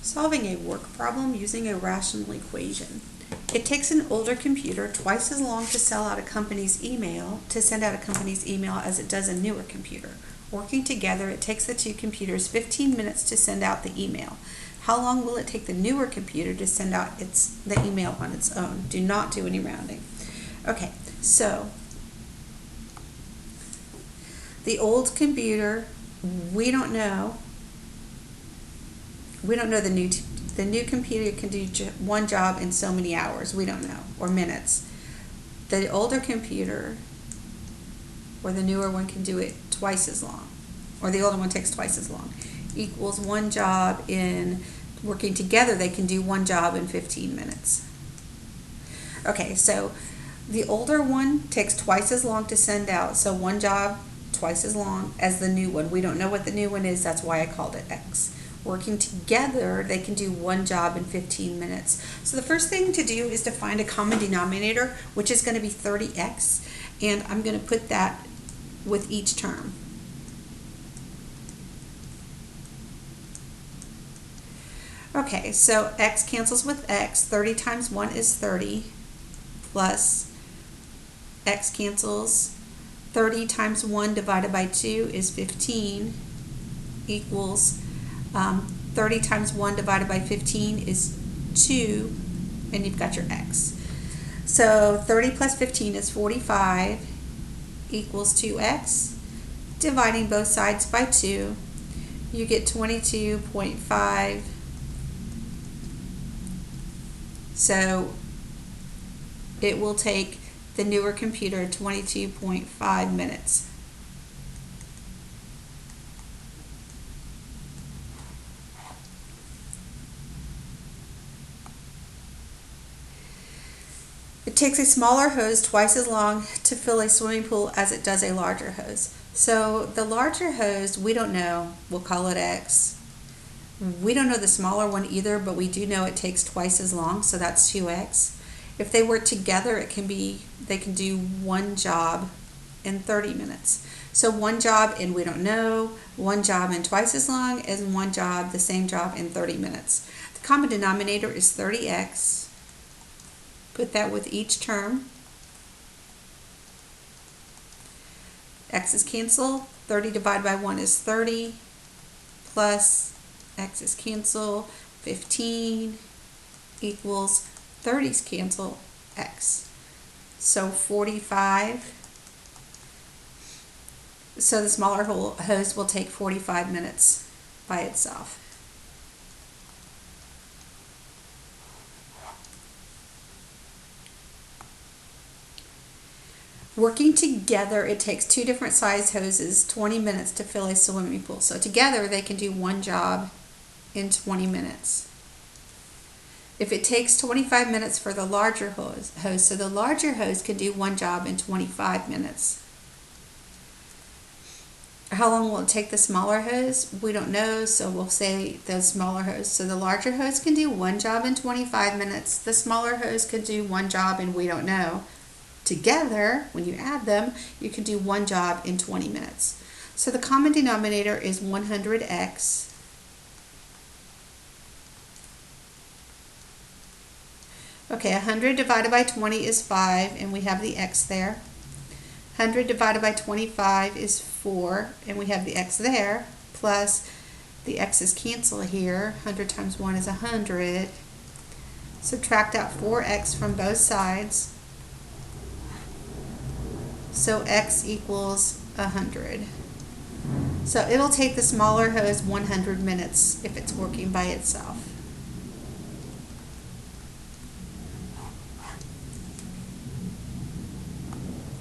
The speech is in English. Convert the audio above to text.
Solving a work problem using a rational equation. It takes an older computer twice as long to send out a company's email as it does a newer computer. Working together, it takes the two computers 15 minutes to send out the email. How long will it take the newer computer to send out the email on its own? Do not do any rounding. Okay, so the old computer, we don't know the new computer can do one job in so many hours. We don't know, or minutes. The older computer, or the newer one, can do it twice as long, or the older one takes twice as long, equals one job in, working together, they can do one job in 15 minutes. Okay, so the older one takes twice as long to send out, so one job twice as long as the new one. We don't know what the new one is, that's why I called it X. Working together, they can do one job in 15 minutes. So the first thing to do is to find a common denominator, which is going to be 30x, and I'm going to put that with each term. Okay, so x cancels with x. 30 times 1 is 30, plus x cancels. 30 times 1 divided by 2 is 15, equals 30 times 1 divided by 15 is 2, and you've got your x. So 30 plus 15 is 45, equals 2x. Dividing both sides by 2, you get 22.5. So it will take the newer computer 22.5 minutes. It takes a smaller hose twice as long to fill a swimming pool as it does a larger hose. So the larger hose, we don't know, we'll call it X. We don't know the smaller one either, but we do know it takes twice as long, so that's 2x. If they work together, they can do one job in 30 minutes. So one job in we don't know, one job in twice as long, and one job, the same job, in 30 minutes. The common denominator is 30x. Put that with each term. X's cancel. 30 divided by 1 is 30, plus x's cancel, 15, equals 30's cancel, x. So 45. So the smaller hose will take 45 minutes by itself. Working together, it takes two different size hoses 20 minutes to fill a swimming pool. So together they can do one job in 20 minutes. If it takes 25 minutes for the larger hose, so the larger hose can do one job in 25 minutes. How long will it take the smaller hose? We don't know, so we'll say the smaller hose. So the larger hose can do one job in 25 minutes. The smaller hose can do one job in we don't know. Together, when you add them, you can do one job in 20 minutes. So the common denominator is 100x. Okay, 100 divided by 20 is 5, and we have the x there. 100 divided by 25 is 4, and we have the x there, plus the x's cancel here. 100 times 1 is 100. Subtract out 4x from both sides. So x equals 100. So it'll take the smaller hose 100 minutes if it's working by itself.